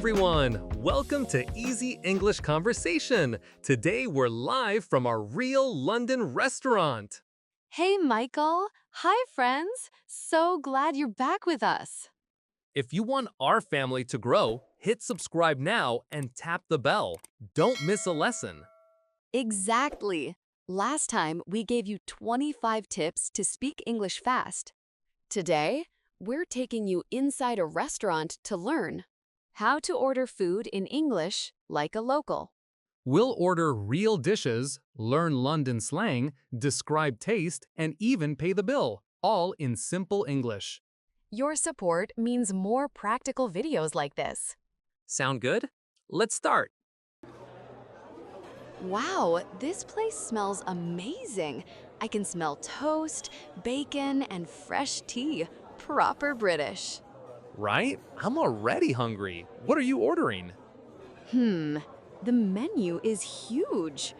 everyone! Welcome to Easy English Conversation. Today we're live from our real London restaurant. Hey, Michael. Hi, friends. So glad you're back with us. If you want our family to grow, hit subscribe now and tap the bell. Don't miss a lesson. Exactly. Last time, we gave you 25 tips to speak English fast. Today, we're taking you inside a restaurant to learn how to order food in English like a local. We'll order real dishes, learn London slang, describe taste, and even pay the bill, all in simple English. Your support means more practical videos like this. Sound good? Let's start. Wow, this place smells amazing. I can smell toast, bacon, and fresh tea. Proper British. Right? I'm already hungry. What are you ordering? The menu is huge.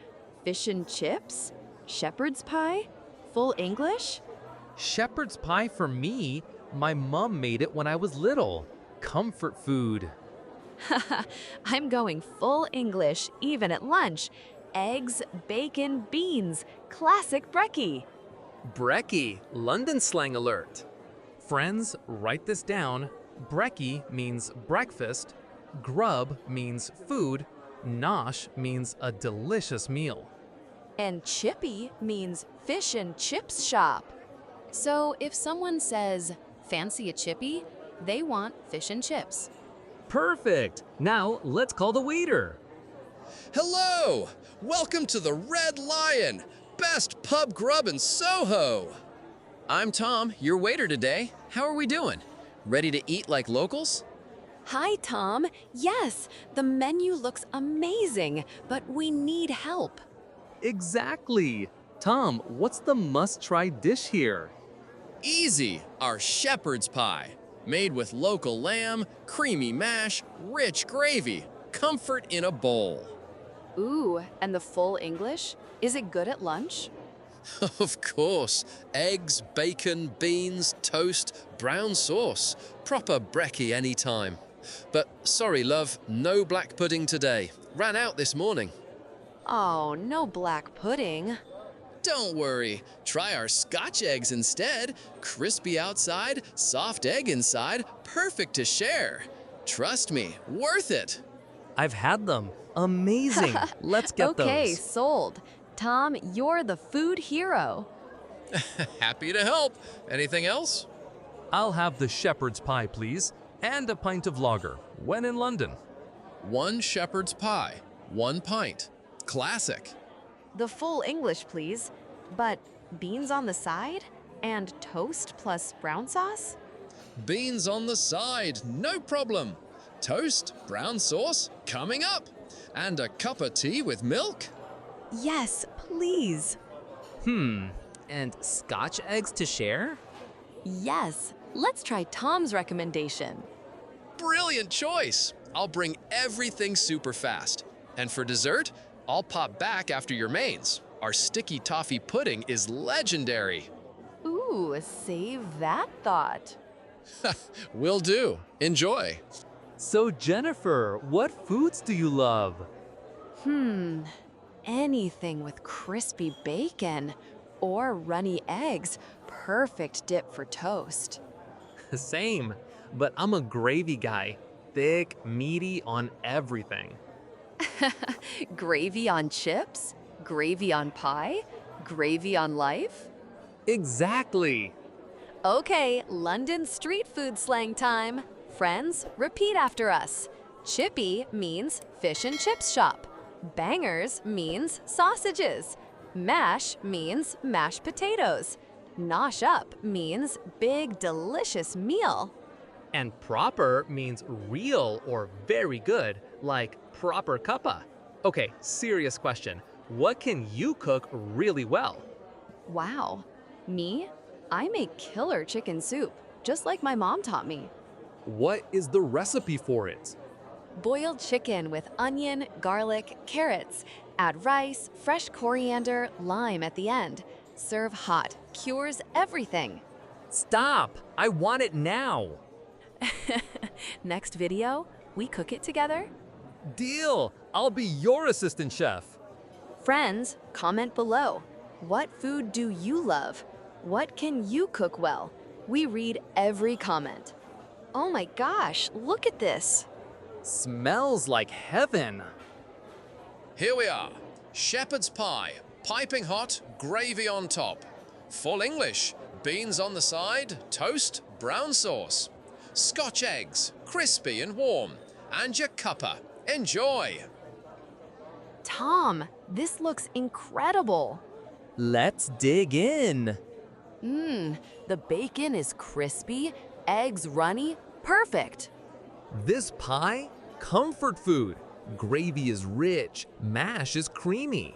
Fish and chips, shepherd's pie, full English. Shepherd's pie for me. My mom made it when I was little. Comfort food. I'm going full English, even at lunch. Eggs, bacon, beans. Classic Brekkie. Brekkie, London slang alert. Friends, write this down. Brekkie means breakfast. Grub means food. Nosh means a delicious meal. And Chippy means fish and chips shop. So if someone says, fancy a chippy, they want fish and chips. Perfect! Now let's call the waiter. Hello! Welcome to the Red Lion, best pub grub in Soho. I'm Tom, your waiter today. How are we doing? Ready to eat like locals? Hi, Tom. Yes, the menu looks amazing, but we need help. Exactly. Tom, what's the must-try dish here? Easy, our shepherd's pie. Made with local lamb, creamy mash, rich gravy. Comfort in a bowl. Ooh, and the full English? Is it good at lunch? Of course. Eggs, bacon, beans, toast, brown sauce. Proper Brekkie anytime. But sorry, love, no black pudding today. Ran out this morning. Oh, no black pudding. Don't worry. Try our scotch eggs instead. Crispy outside, soft egg inside, perfect to share. Trust me, worth it. I've had them. Amazing. Let's get Okay, those. sold. Tom, you're the food hero. Happy to help. Anything else? I'll have the shepherd's pie, please, and a pint of lager, when in London. 1 shepherd's pie, 1 pint. Classic. The full English, please. But beans on the side? And toast plus brown sauce? Beans on the side, no problem. Toast, brown sauce, coming up. And a cup of tea with milk? Yes, please. And scotch eggs to share? Yes, let's try Tom's recommendation. Brilliant choice. I'll bring everything super fast. And for dessert, I'll pop back after your mains. Our sticky toffee pudding is legendary. Ooh, save that thought. Will do. Enjoy. So Jennifer, what foods do you love? Anything with crispy bacon or runny eggs. Perfect dip for toast. Same, but I'm a gravy guy. Thick, meaty on everything. Gravy on chips? Gravy on pie? Gravy on life? Exactly. Okay, London street food slang time. Friends, repeat after us. Chippy means fish and chips shop. Bangers means sausages. Mash means mashed potatoes. Nosh up means big, delicious meal. And proper means real or very good, like proper cuppa. Okay, serious question. What can you cook really well? Wow. Me? I make killer chicken soup, just like my mom taught me. What is the recipe for it? Boiled chicken with onion, garlic, carrots. Add rice, fresh coriander, lime at the end. Serve hot. Cures everything. Stop! I want it now! Next video, We cook it together? Deal! I'll be your assistant chef. Friends, comment below. What food do you love? What can you cook well? We read every comment. Oh my gosh, look at this. Smells like heaven. Here we are. Shepherd's pie, piping hot, gravy on top. Full English, beans on the side, toast, brown sauce. Scotch eggs, crispy and warm. And your cuppa. Enjoy! Tom, this looks incredible. Let's dig in. The bacon is crispy, eggs runny, perfect. This pie? Comfort food. Gravy is rich, mash is creamy.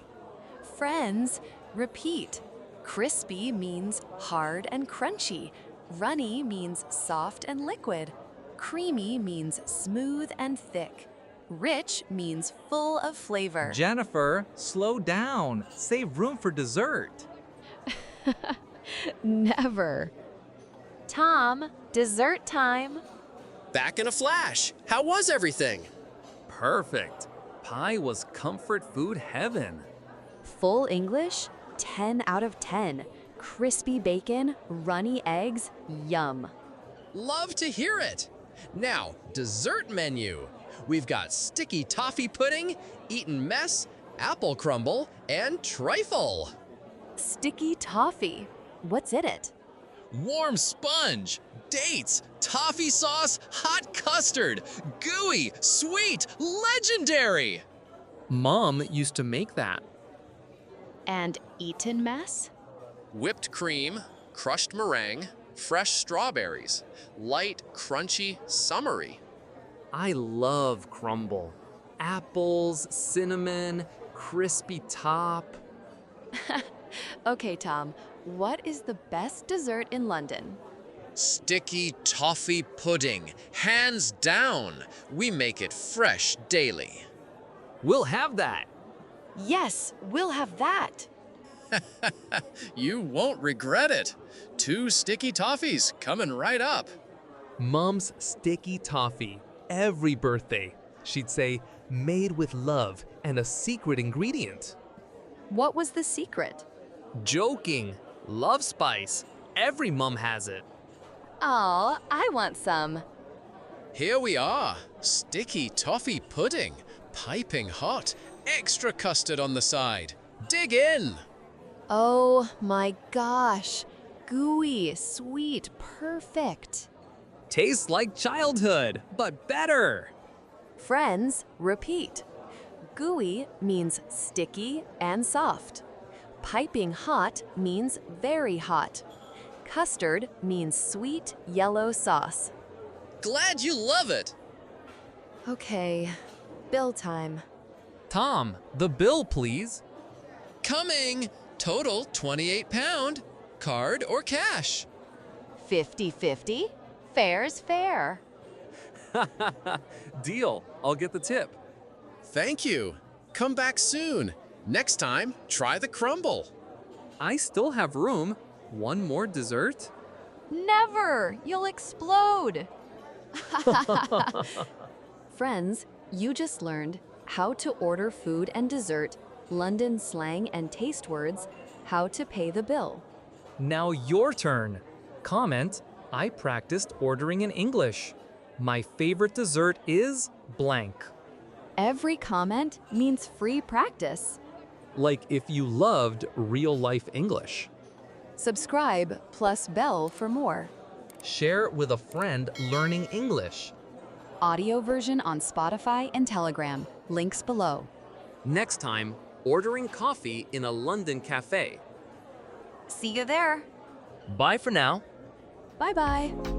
Friends, repeat. Crispy means hard and crunchy. Runny means soft and liquid. Creamy means smooth and thick. Rich means full of flavor. Jennifer, slow down. Save room for dessert. Never. Tom, dessert time. Back in a flash. How was everything? Perfect. Pie was comfort food heaven. Full English, 10 out of 10. Crispy bacon, runny eggs, yum. Love to hear it. Now, dessert menu. We've got sticky toffee pudding, eaten mess, apple crumble, and trifle. Sticky toffee. What's in it? Warm sponge, dates, toffee sauce, hot custard, gooey, sweet, legendary. Mom used to make that. And eaten mess? Whipped cream, crushed meringue, fresh strawberries, light, crunchy, summery. I love crumble. Apples, cinnamon, crispy top. Okay, Tom, what is the best dessert in London? Sticky toffee pudding, hands down. We make it fresh daily. We'll have that. Yes, we'll have that. You won't regret it. 2 sticky toffees coming right up. Mom's sticky toffee. Every birthday, she'd say, made with love and a secret ingredient. What was the secret? Joking. Love spice. Every mom has it. Oh, I want some. Here we are. Sticky toffee pudding, piping hot, extra custard on the side. Dig in. Oh my gosh. Gooey, sweet, perfect. Tastes like childhood, but better. Friends, repeat. Gooey means sticky and soft. Piping hot means very hot. Custard means sweet yellow sauce. Glad you love it. Okay, bill time. Tom, the bill, please. Coming. Total £28. Card or cash? 50-50? Fair's fair. Deal. I'll get the tip. Thank you. Come back soon. Next time, try the crumble. I still have room. One more dessert? Never! You'll explode! Friends, you just learned how to order food and dessert, London slang and taste words, how to pay the bill. Now your turn. Comment, I practiced ordering in English. My favorite dessert is blank. Every comment means free practice. Like if you loved real life English. Subscribe plus bell for more. Share with a friend learning English. Audio version on Spotify and Telegram. Links below. Next time, ordering coffee in a London cafe. See you there. Bye for now. Bye-bye.